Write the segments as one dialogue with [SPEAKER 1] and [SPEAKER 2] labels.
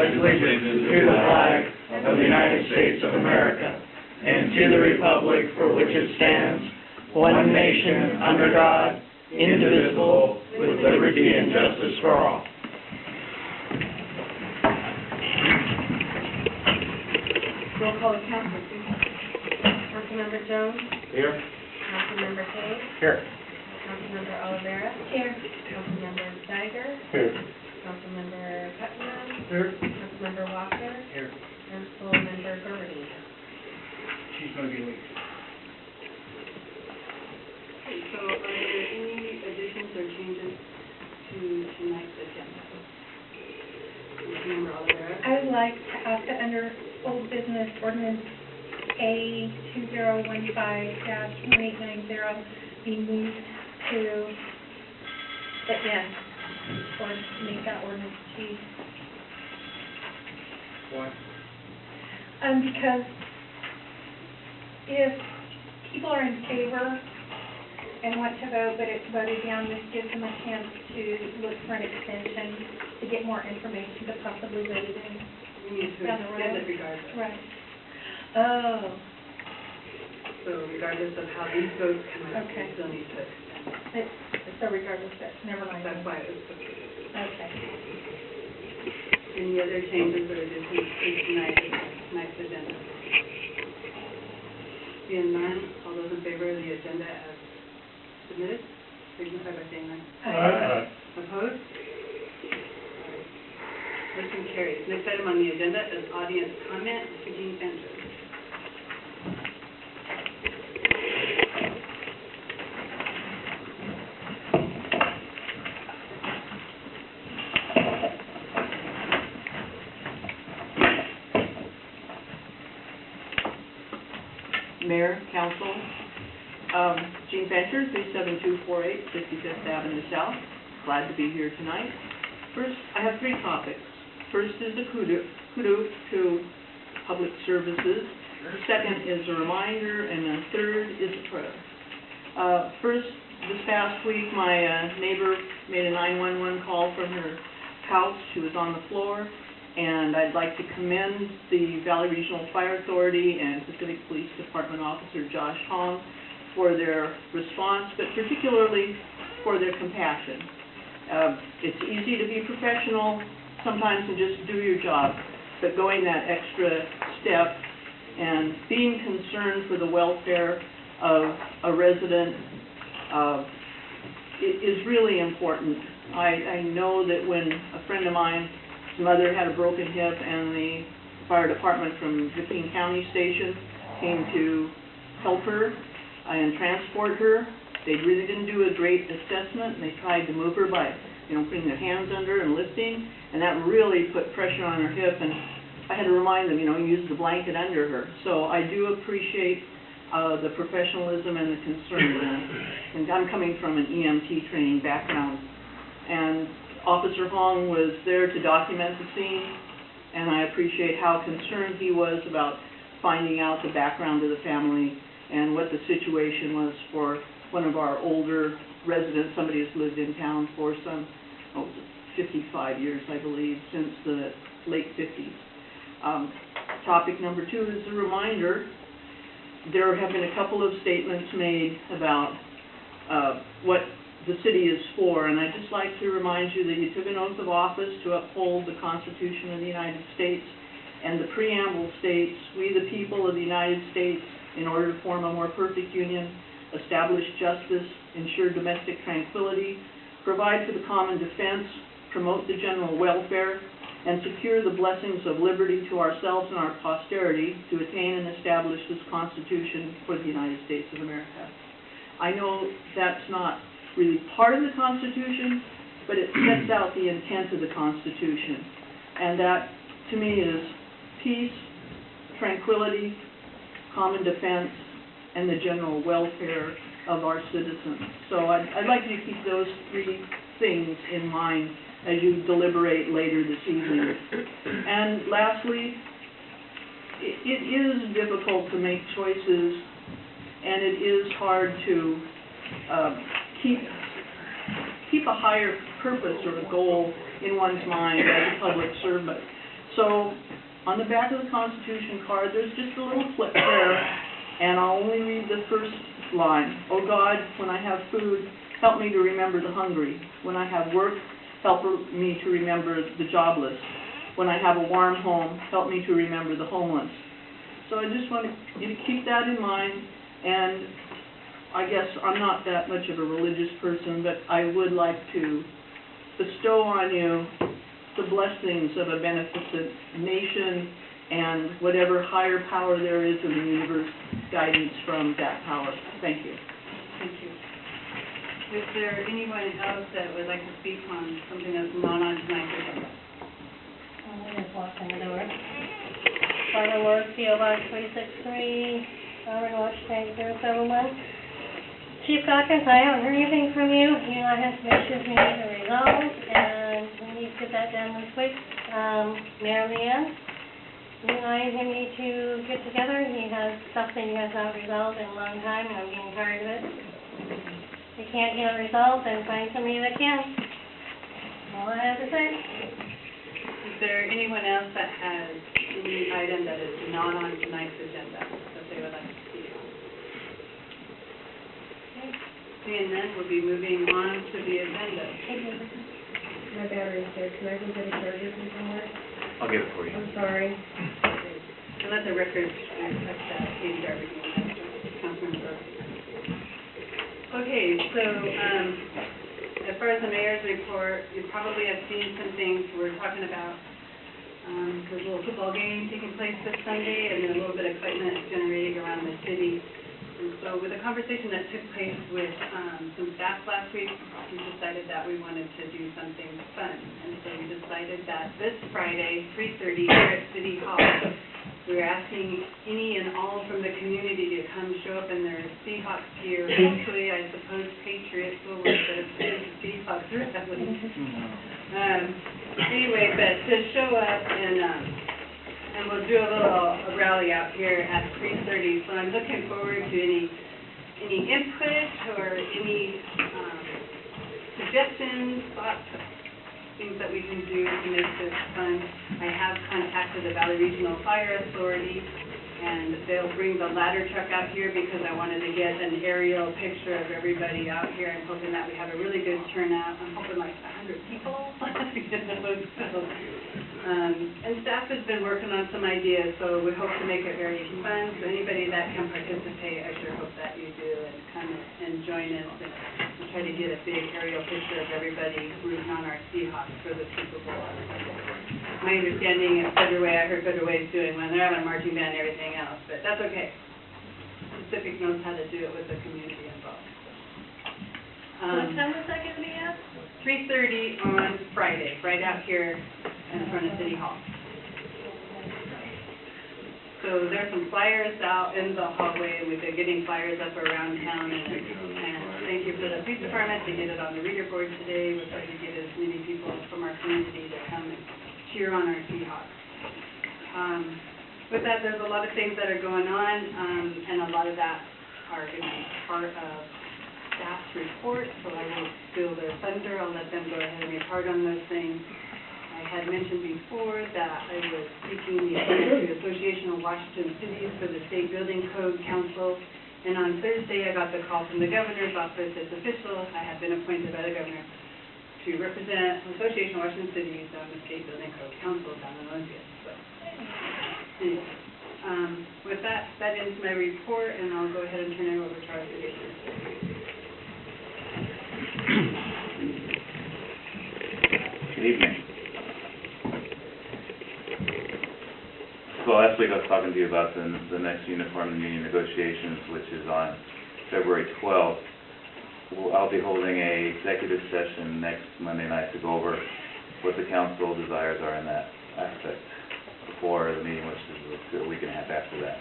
[SPEAKER 1] pledge allegiance to the flag of the United States of America and to the republic for which it stands, one nation, under God, indivisible, with liberty and justice for all.
[SPEAKER 2] Roll call of council, please. Councilmember Jones?
[SPEAKER 1] Here.
[SPEAKER 2] Councilmember Kay?
[SPEAKER 1] Here.
[SPEAKER 2] Councilmember Oliveira? Here. Councilmember Steiger?
[SPEAKER 1] Here.
[SPEAKER 2] Councilmember Putnam?
[SPEAKER 1] Here.
[SPEAKER 2] Councilmember Walker?
[SPEAKER 1] Here.
[SPEAKER 2] Councilmember Gerveny?
[SPEAKER 1] She's going to be late.
[SPEAKER 3] So are there any additions or changes to tonight's agenda? Councilmember Oliveira?
[SPEAKER 4] I would like to ask that under old business ordinance A 2015-1890 be moved to the end, or make that ordinance G.
[SPEAKER 1] Why?
[SPEAKER 4] Because if people are in favor and want to vote, but it's voted down, this gives them a chance to look for an extension to get more information to possibly vote it in.
[SPEAKER 3] We need to
[SPEAKER 4] Down the
[SPEAKER 3] extend
[SPEAKER 4] road.
[SPEAKER 3] it regardless.
[SPEAKER 4] Right. Oh,
[SPEAKER 3] So regardless of how these votes come out,
[SPEAKER 4] Okay.
[SPEAKER 3] we still need to extend.
[SPEAKER 4] so regardless of, never mind.
[SPEAKER 3] That's why it was approved.
[SPEAKER 4] Okay.
[SPEAKER 3] Any other changes or additions to tonight's agenda? Seeing none, all those in favor of the agenda as submitted, signify by saying aye. Opposed? Motion carries. Next item on the agenda is audience comment. Mr. Gene Sanchez.
[SPEAKER 5] Mayor, Council, Gene Fancher, 37248 55th Avenue South. Glad to be here tonight. First, I have three topics. First is a kudos to public services. The second is a reminder, and the third is a prayer. First, this past week, my neighbor made a 911 call from her house. She was on the floor, and I'd like to commend the Valley Regional Fire Authority and Pacific Police Department Officer Josh Hong for their response, but particularly for their compassion. It's easy to be professional sometimes and just do your job, but going that extra step and being concerned for the welfare of a resident is really important. I know that when a friend of mine, his mother had a broken hip, and the fire department from Viking County Station came to help her and transport her. They really didn't do a great assessment, and they tried to move her by, putting their hands under and lifting, and that really put pressure on her hip, and I had to remind them, use the blanket under her. So I do appreciate the professionalism and the concern, and I'm coming from an EMT training background, and Officer Hong was there to document the scene, and I appreciate how concerned he was about finding out the background of the family and what the situation was for one of our older residents, somebody who's lived in town for some 55 years, I believe, since the late 50s. Topic number two is a reminder. There have been a couple of statements made about what the city is for, and I'd just like to remind you that you took an oath of office to uphold the Constitution of the United States, and the preamble states, "We the people of the United States, in order to form a more perfect union, establish justice, ensure domestic tranquility, provide for the common defense, promote the general welfare, and secure the blessings of liberty to ourselves and our posterity to attain and establish this Constitution for the United States of America." I know that's not really part of the Constitution, but it sets out the intent of the Constitution. And that, to me, is peace, tranquility, common defense, and the general welfare of our citizens. So I'd like you to keep those three things in mind as you deliberate later this evening. And lastly, it is difficult to make choices, and it is hard to keep a higher purpose or a goal in one's mind as a public servant. So, on the back of the Constitution card, there's just a little flip there, and I'll only read the first line. Oh God, when I have food, help me to remember the hungry. When I have work, help me to remember the jobless. When I have a warm home, help me to remember the homeless. So I just want you to keep that in mind, and I guess I'm not that much of a religious person, but I would like to bestow on you the blessings of a beneficent nation and whatever higher power there is in the universe, guidance from that power. Thank you.
[SPEAKER 3] Thank you. Is there anyone else that would like to speak on something that's not on tonight's agenda?
[SPEAKER 6] I just walked in the door. Barbara Ward, P.O. Box 363, Robert, Washington, 071. Chief Dawkins, I haven't heard anything from you. You know, I have some issues we need to resolve, and we need to get that done this week. Mayor Leanne, you and I need to get together. He has stuff that he has not resolved in a long time, and I'm getting tired of it. If you can't get it resolved, then find somebody that can. All I have to say.
[SPEAKER 3] Is there anyone else that has any item that is not on tonight's agenda that they would like to see on? Seeing none, we'll be moving on to the agenda.
[SPEAKER 2] My battery's dead. Can I go get a charger from somewhere?
[SPEAKER 1] I'll get it for you.
[SPEAKER 2] I'm sorry.
[SPEAKER 3] And let the record reflect that Katie Darby, Councilman Darby. Okay, so, as far as the mayor's report, you probably have seen some things we're talking about. There's a little football game taking place this Sunday, and then a little bit of excitement generating around the city. And so with the conversation that took place with some staff last week, we decided that we wanted to do something fun. And so we decided that this Friday, 3:30, here at City Hall, we're asking any and all from the community to come show up in their Seahawks gear. Actually, I suppose Patriots will work, but it's Seahawks really. Anyway, but to show up and we'll do a little rally out here at 3:30. So I'm looking forward to any input or any suggestions, thoughts, things that we can do to make this fun. I have contacted the Valley Regional Fire Authority, and they'll bring the ladder truck out here because I wanted to get an aerial picture of everybody out here and hoping that we have a really good turnout. I'm hoping like 100 people. And staff has been working on some ideas, so we hope to make it very fun. So anybody that can participate, I sure hope that you do and come and join us and try to get a big aerial picture of everybody rooting on our Seahawks for the Super Bowl on Sunday. My understanding is Federway, I heard Federway is doing one. They're having a marching band and everything else, but that's okay. Pacific knows how to do it with the community involved.
[SPEAKER 6] What time is that going to be at?
[SPEAKER 3] 3:30 on Friday, right out here in front of City Hall. So there's some flyers out in the hallway, and we've been getting flyers up around town, and thank you for the police department. They did it on the reader board today. We're trying to get as many people from our community to come and cheer on our Seahawks. With that, there's a lot of things that are going on, and a lot of that are going to be part of staff's report, so I won't steal their thunder. I'll let them go ahead and report on those things. I had mentioned before that I was seeking the appointment to the Association of Washington Cities for the State Building Code Council, and on Thursday I got the call from the governor's office. It's official. I have been appointed by the governor to represent the Association of Washington Cities on the State Building Code Council down in Olympia. So, anyway, with that ends my report, and I'll go ahead and turn it over to our city administrator.
[SPEAKER 7] Good evening. So last week I was talking to you about the next uniform and union negotiations, which is on February 12th. I'll be holding an executive session next Monday night to go over what the council desires are in that aspect before the meeting, which is a week and a half after that.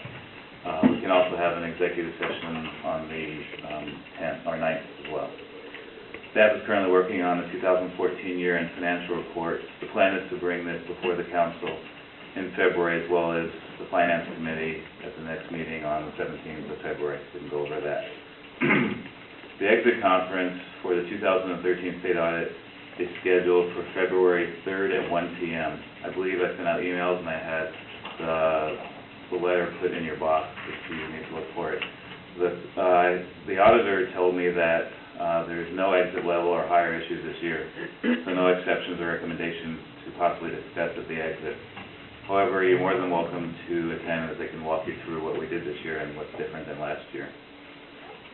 [SPEAKER 7] We can also have an executive session on the 10th or 9th as well. Staff is currently working on the 2014 year-end financial report. The plan is to bring this before the council in February, as well as the Finance Committee at the next meeting on the 17th of February. We can go over that. The exit conference for the 2013 state audit is scheduled for February 3rd at 1 p.m. I believe I sent out emails and I had the letter put in your box if you need to look for it. The auditor told me that there's no exit level or higher issues this year, so no exceptions or recommendations to possibly discuss at the exit. However, you're more than welcome to attend as they can walk you through what we did this year and what's different than last year.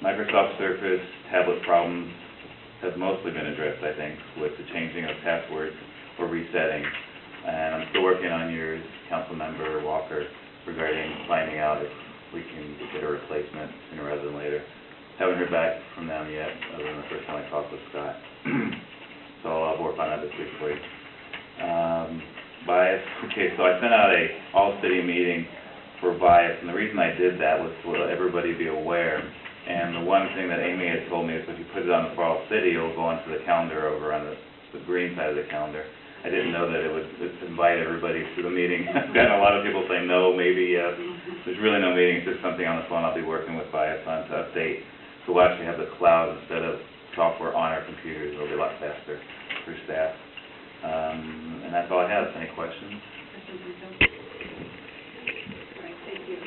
[SPEAKER 7] Microsoft Surface tablet problems have mostly been addressed, I think, with the changing of passwords or resetting. And I'm still working on yours, Councilmember Walker, regarding finding out if we can get a replacement sooner rather than later. Haven't heard back from them yet, other than the first time I talked with Scott. So I'll work on that this week for you. Bias, okay, so I sent out a all-city meeting for bias, and the reason I did that was to let everybody be aware. And the one thing that Amy had told me is if you put it on for all city, it'll go onto the calendar over on the green side of the calendar. I didn't know that it would invite everybody to the meeting. I've gotten a lot of people say no, maybe yes. There's really no meeting, it's just something on the phone I'll be working with bias on to update. So we'll actually have the cloud instead of software on our computers. It'll be a lot faster for staff. And that's all I have. Any questions?
[SPEAKER 3] Questions, Rico? All right, thank you.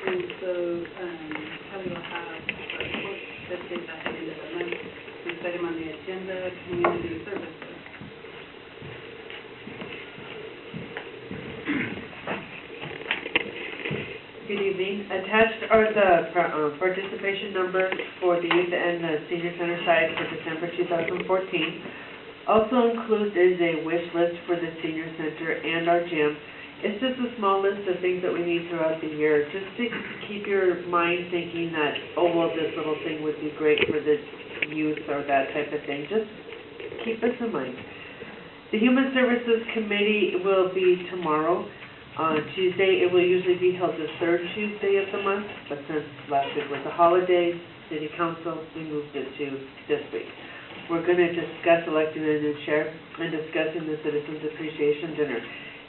[SPEAKER 3] And so, Kelly will have a quote that is at the end of the month. We set him on the agenda, community services.
[SPEAKER 8] Good evening. Attached are the participation numbers for the youth and the senior center side for December 2014. Also included is a wish list for the senior center and our gym. It's just a small list of things that we need throughout the year, just to keep your mind thinking that, oh, well, this little thing would be great for the youth or that type of thing. Just keep this in mind. The Human Services Committee will be tomorrow. On Tuesday, it will usually be held the third Tuesday of the month, but since last week was a holiday, City Council, we moved it to this week. We're going to discuss electing a new chair and discussing the Citizens Appreciation Dinner.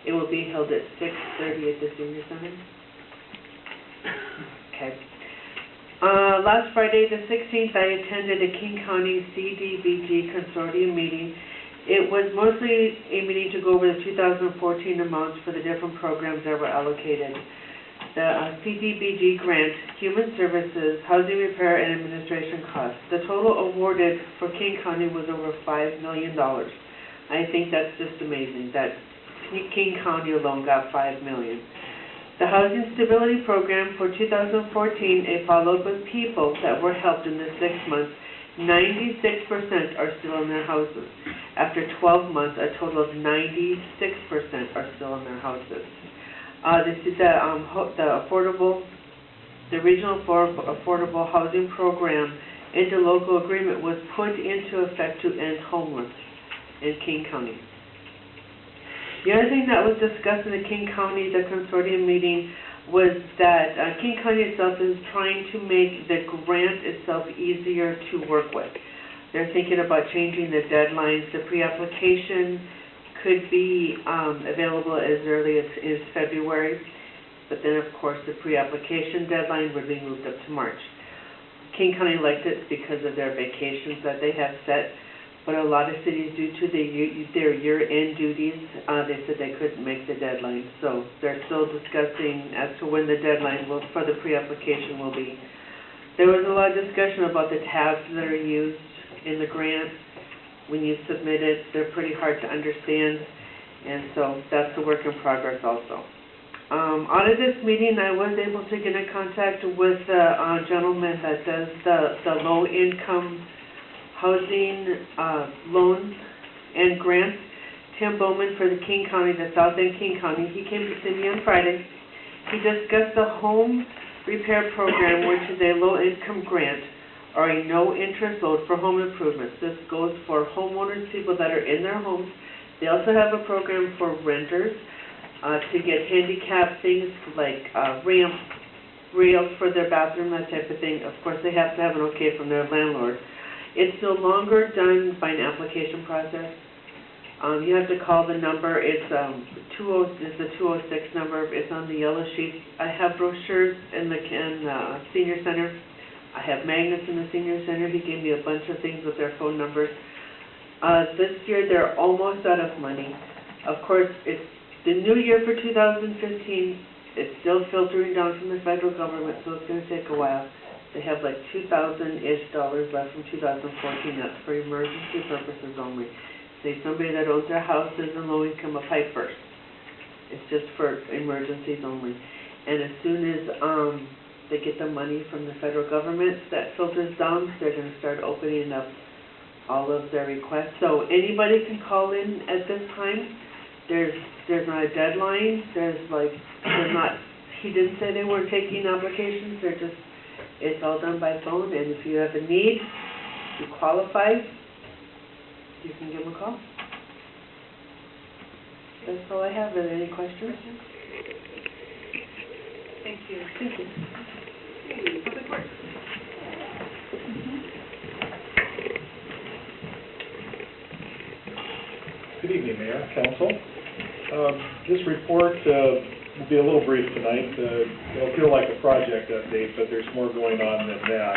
[SPEAKER 8] It will be held at 6:30 at the Senior Center. Okay. Last Friday, the 16th, I attended a King County CDBG Consortium meeting. It was mostly a meeting to go over the 2014 amounts for the different programs that were allocated. The CDBG grant, Human Services, Housing Repair, and Administration costs. The total awarded for King County was over $5 million. I think that's just amazing that King County alone got $5 million. The Housing Stability Program for 2014, a follow-up with people that were helped in the 6 months. 96% are still in their houses. After 12 months, a total of 96% are still in their houses. The Regional Affordable Housing Program interlocal agreement was put into effect to end homeless in King County. The other thing that was discussed in the King County, the consortium meeting, was that King County itself is trying to make the grant itself easier to work with. They're thinking about changing the deadlines. The pre-application could be available as early as February, but then of course the pre-application deadline would be moved up to March. King County liked it because of their vacations that they have set, but a lot of cities, due to their year-end duties, they said they couldn't make the deadline. So they're still discussing as to when the deadline for the pre-application will be. There was a lot of discussion about the tabs that are used in the grant. When you submit it, they're pretty hard to understand, and so that's a work in progress also. Out of this meeting, I was able to get in contact with a gentleman that does the low-income housing loans and grants, Tim Bowman for the King County, the South End King County. He came to see me on Friday. He discussed the home repair program, which is a low-income grant or a no-interest loan for home improvements. This goes for homeowners, people that are in their homes. They also have a program for renters to get handicap things like ramps, rails for their bathroom, that type of thing. Of course, they have to have an okay from their landlord. It's no longer done by an application process. You have to call the number. It's the 206 number. It's on the yellow sheet. I have brochures in the senior center I have Magnus in the senior center, he gave me a bunch of things with their phone numbers. This year, they're almost out of money. Of course, it's the new year for 2015, it's still filtering down from the federal government, so it's going to take a while. They have like $2,000-ish left from 2014, that's for emergency purposes only. Say somebody that owns their house is in low income, a pipe burst. It's just for emergencies only. And as soon as they get the money from the federal government, that filters down, they're going to start opening up all of their requests. So anybody can call in at this time. There's not a deadline. He didn't say they weren't taking applications. It's all done by phone. And if you have a need, you qualify, you can give them a call. That's all I have. Are there any questions?
[SPEAKER 3] Thank you.
[SPEAKER 8] Thank you.
[SPEAKER 3] Okay, Public Works.
[SPEAKER 9] Good evening, Mayor, Council. This report will be a little brief tonight. It'll feel like a project update, but there's more going on than that.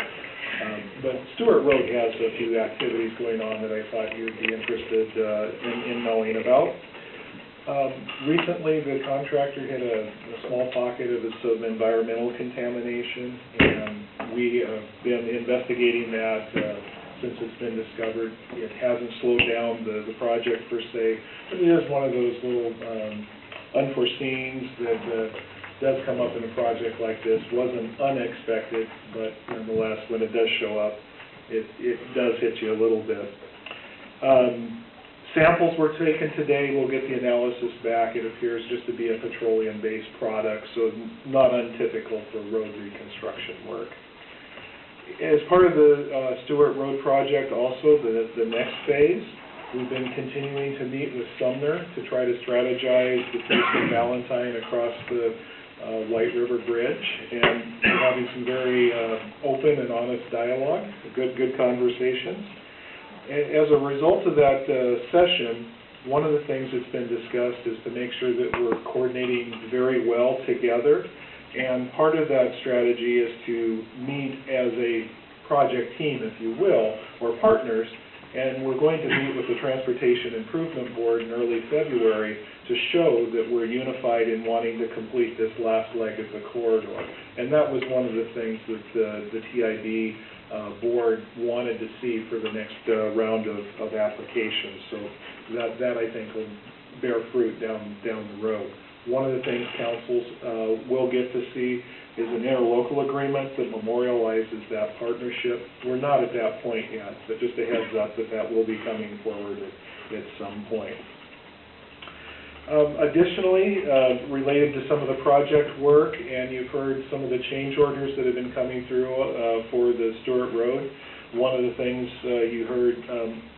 [SPEAKER 9] But Stewart Road has a few activities going on that I thought you'd be interested in knowing about. Recently, the contractor hit a small pocket of some environmental contamination, and we have been investigating that since it's been discovered. It hasn't slowed down the project per se, but it is one of those little unforeseens that does come up in a project like this. Wasn't unexpected, but nonetheless, when it does show up, it does hit you a little bit. Samples were taken today. We'll get the analysis back. It appears just to be a petroleum-based product, so not untypical for road reconstruction work. As part of the Stewart Road project, also the next phase, we've been continuing to meet with Sumner to try to strategize the Eastern Valentine across the White River Bridge, and we're having some very open and honest dialogue, good conversations. As a result of that session, one of the things that's been discussed is to make sure that we're coordinating very well together. And part of that strategy is to meet as a project team, if you will, or partners. And we're going to meet with the Transportation Improvement Board in early February to show that we're unified in wanting to complete this last leg of the corridor. And that was one of the things that the TIB board wanted to see for the next round of applications. So that I think will bear fruit down the road. One of the things councils will get to see is an interlocal agreement that memorializes that partnership. We're not at that point yet, but just a heads up that will be coming forward at some point. Additionally, related to some of the project work, and you've heard some of the change orders that have been coming through for the Stewart Road. One of the things you heard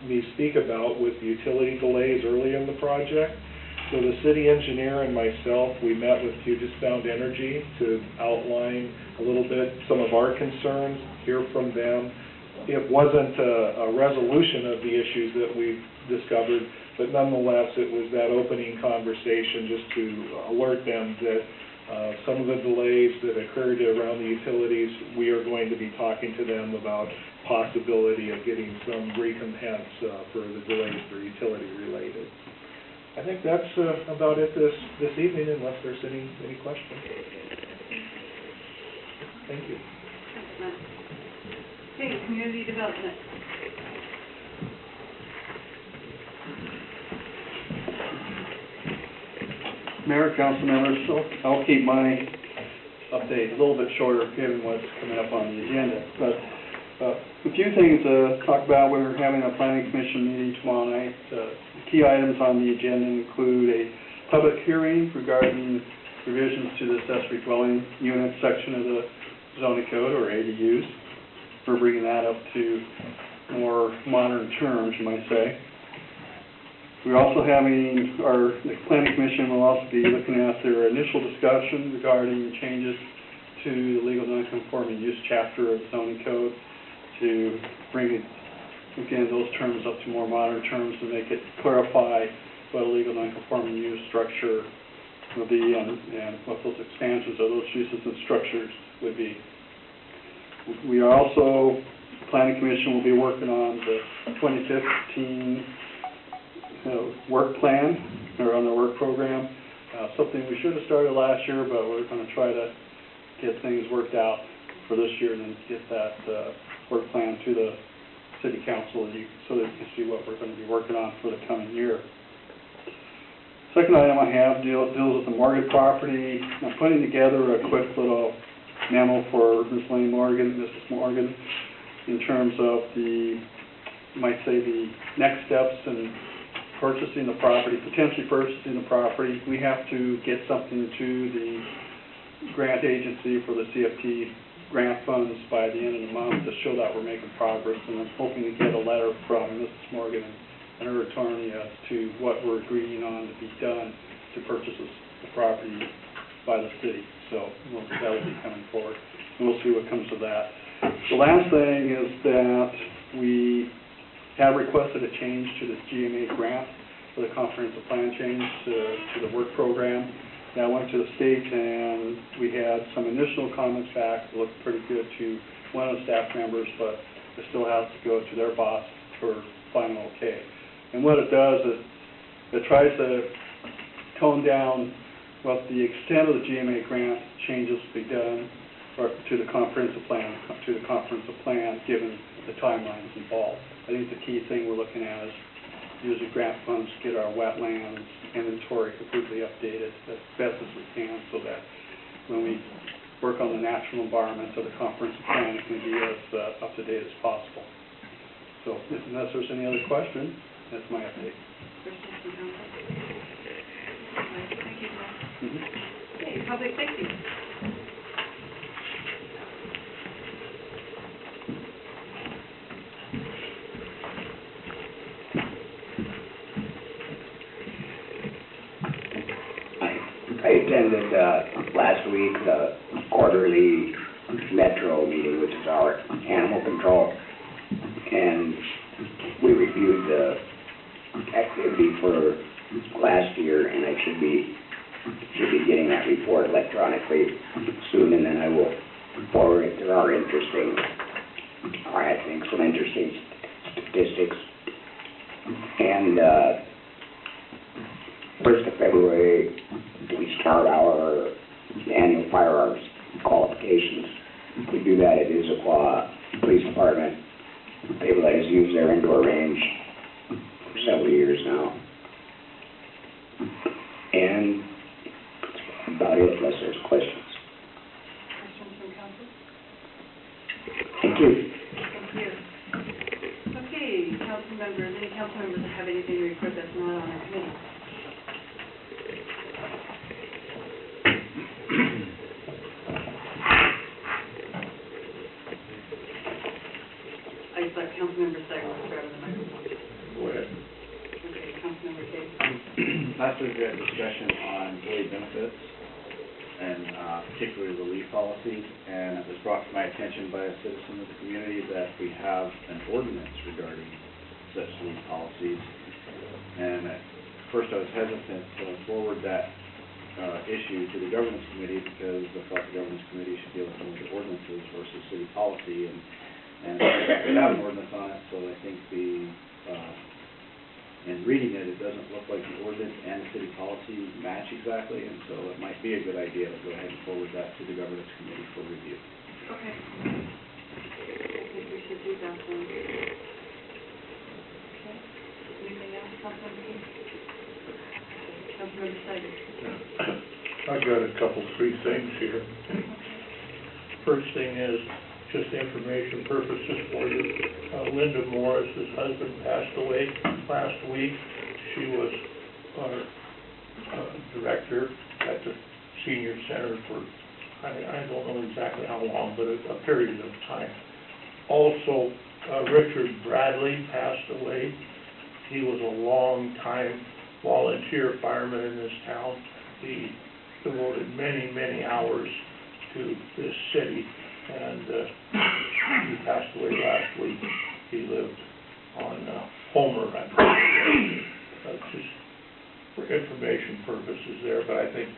[SPEAKER 9] me speak about was the utility delays early in the project. So the city engineer and myself, we met with Puget Sound Energy to outline a little bit some of our concerns, hear from them. It wasn't a resolution of the issues that we've discovered, but nonetheless, it was that opening conversation just to alert them that some of the delays that occurred around the utilities, we are going to be talking to them about possibility of getting some recompense for the delays that are utility related. I think that's about it this evening, unless there's any questions. Thank you.
[SPEAKER 3] Excellent. Okay, community development.
[SPEAKER 10] Mayor, council members, so I'll keep my update a little bit shorter given what's coming up on the agenda. But a few things to talk about. We're having a planning commission meeting tomorrow night. Key items on the agenda include a public hearing regarding revisions to the accessory dwelling unit section of the zoning code, or ADUs. We're bringing that up to more modern terms, you might say. We're also having, the planning commission will also be looking at their initial discussion regarding changes to the legal non-conforming use chapter of the zoning code to bring it, again, those terms up to more modern terms and make it clarify what a legal non-conforming use structure will be and what those expansions of those uses and structures would be. We are also, the Planning Commission will be working on the 2015 work plan, or on the work program. Something we should have started last year, but we're going to try to get things worked out for this year and then get that work plan to the City Council so that you can see what we're going to be working on for the coming year. Second item I have deals with the Morgan property. I'm putting together a quick little memo for Ms. Lane Morgan, Mrs. Morgan, in terms of the, you might say, the next steps in purchasing the property, potentially purchasing the property. We have to get something to the grant agency for the CFT grant funds by the end of the month to show that we're making progress, and I'm hoping to get a letter from Mrs. Morgan and her attorney as to what we're agreeing on to be done to purchase the property by the city. So that will be coming forward, and we'll see what comes of that. The last thing is that we have requested a change to the GMA grant for the comprehensive plan change to the work program. That went to the state, and we had some initial comments back. It looked pretty good to one of the staff members, but it still has to go to their boss for final okay. And what it does is it tries to tone down what the extent of the GMA grant changes to be done, or to the comprehensive plan, given the timelines involved. I think the key thing we're looking at is using grant funds to get our wetlands inventory completely updated as best as we can, so that when we work on the natural environment of the comprehensive plan, it can be as up to date as possible. So unless there's any other questions, that's my update.
[SPEAKER 3] Questions from council? All right, thank you, Jeff. Okay, public safety.
[SPEAKER 11] I attended last week the quarterly Metro meeting, which is our animal control, and we reviewed the activity for last year, and I should be getting that report electronically soon, and then I will forward it. There are I think some interesting statistics. And 1st of February, we start our annual firearms qualifications. We do that at Issaquah Police Department. They've let us use their indoor range for several years now. And that's about it, unless there's questions.
[SPEAKER 3] Questions from council?
[SPEAKER 11] Thank you.
[SPEAKER 3] Thank you. Okay, council members, any council members that have anything to report that's not on our committee? I thought Councilmember Steiger was grabbing the microphone.
[SPEAKER 12] Go ahead.
[SPEAKER 3] Okay, Councilmember Case.
[SPEAKER 12] Last week we had a discussion on employee benefits and particularly the leave policy, and it was brought to my attention by a citizen of the community that we have an ordinance regarding such leave policies. And at first I was hesitant to forward that issue to the governance committee because I thought the governance committee should deal with some of the ordinances versus city policy, and we have an ordinance on it, so I think in reading it, it doesn't look like the ordinance and the city policy match exactly, and so it might be a good idea to go ahead and forward that to the governance committee for review.
[SPEAKER 3] Okay. I think we should do that then. Okay. Anything else, Councilmember Case? Councilmember Steiger.
[SPEAKER 1] I got a couple, 3 things here. First thing is just information purposes for you. Linda Morris's husband passed away last week. She was our director at the senior center for, I don't know exactly how long, but a period of time. Also, Richard Bradley passed away. He was a long time volunteer fireman in this town. He devoted many, many hours to this city, and he passed away last week. He lived on Homer, I believe. Just for information purposes there, but I think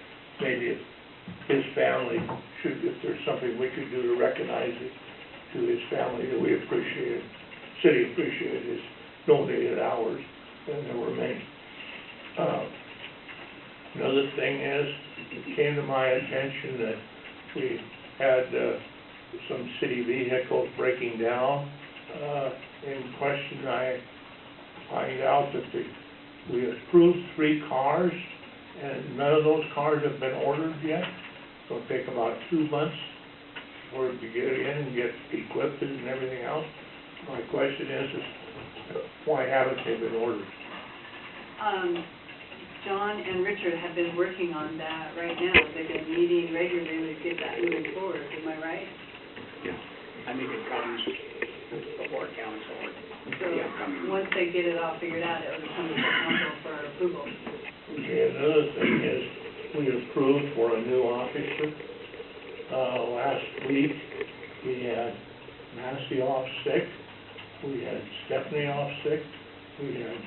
[SPEAKER 1] maybe if his family should, if there's something we could do to recognize to his family that we appreciated, city appreciated his donated hours, and there were many. Another thing is, it came to my attention that we had some city vehicles breaking down. In question, I find out that we approved 3 cars, and none of those cars have been ordered yet. So it'll take about 2 months for it to get in and get equipped and everything else. My question is why haven't they been ordered?
[SPEAKER 3] John and Richard have been working on that right now. They've been meeting regularly to get that moving forward. Am I right?
[SPEAKER 11] I think it comes before council.
[SPEAKER 3] So, once they get it all figured out, it will come to the council for approval.
[SPEAKER 1] Okay, another thing is, we approved for a new officer. Last week, we had Massey off sick, we had Stephanie off sick, we had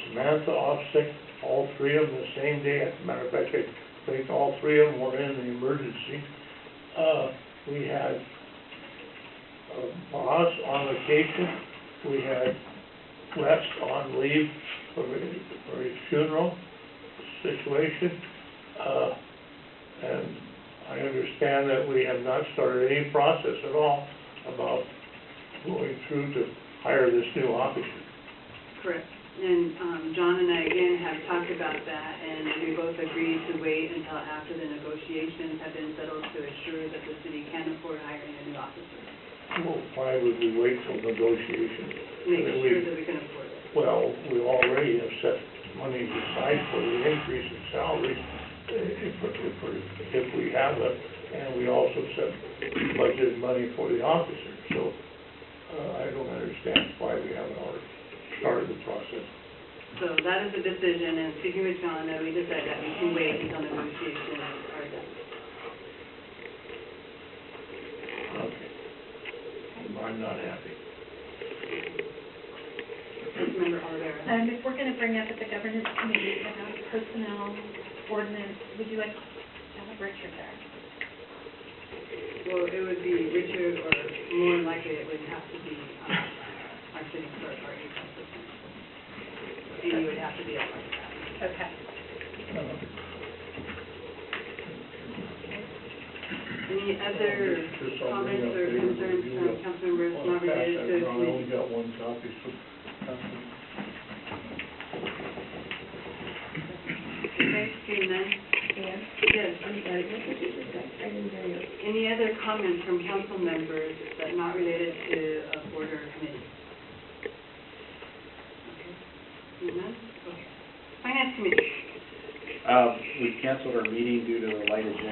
[SPEAKER 1] Samantha off sick, all 3 of them the same day. As a matter of fact, I think all 3 of them were in the emergency. We had Boss on vacation, we had West on leave for his funeral situation, and I understand that we have not started any process at all about going through to hire this new officer.
[SPEAKER 3] Correct. And John and I again have talked about that, and we both agreed to wait until after the negotiations have been settled to assure that the city can afford hiring a new officer.
[SPEAKER 1] Well, why would we wait till negotiations?
[SPEAKER 3] Make sure that we can afford it.
[SPEAKER 1] Well, we already have set money aside for the increase in salaries, if we have it, and we also set budgeted money for the officer. So, I don't understand why we haven't already started the process.
[SPEAKER 3] So that is a decision, and speaking with John, we decided that we can wait until negotiations are done.
[SPEAKER 1] Okay. I'm not happy.
[SPEAKER 3] Councilmember Olivera.
[SPEAKER 4] If we're gonna bring up at the governance committee about personnel ordinance, would you like to have Richard there?
[SPEAKER 3] Well, it would be Richard, or more than likely it would have to be our city clerk, our HR assistant. And you would have to be a part of that.
[SPEAKER 4] Okay.
[SPEAKER 3] Any other comments or concerns from council members not related to the
[SPEAKER 1] I only
[SPEAKER 3] committee?
[SPEAKER 1] got one copy, so.
[SPEAKER 3] Okay, seeing none? Yes. Any other comments from council members that not related to a board or committee? Okay. Seeing none? Okay. Finance committee.
[SPEAKER 12] We canceled our meeting due to the light agenda.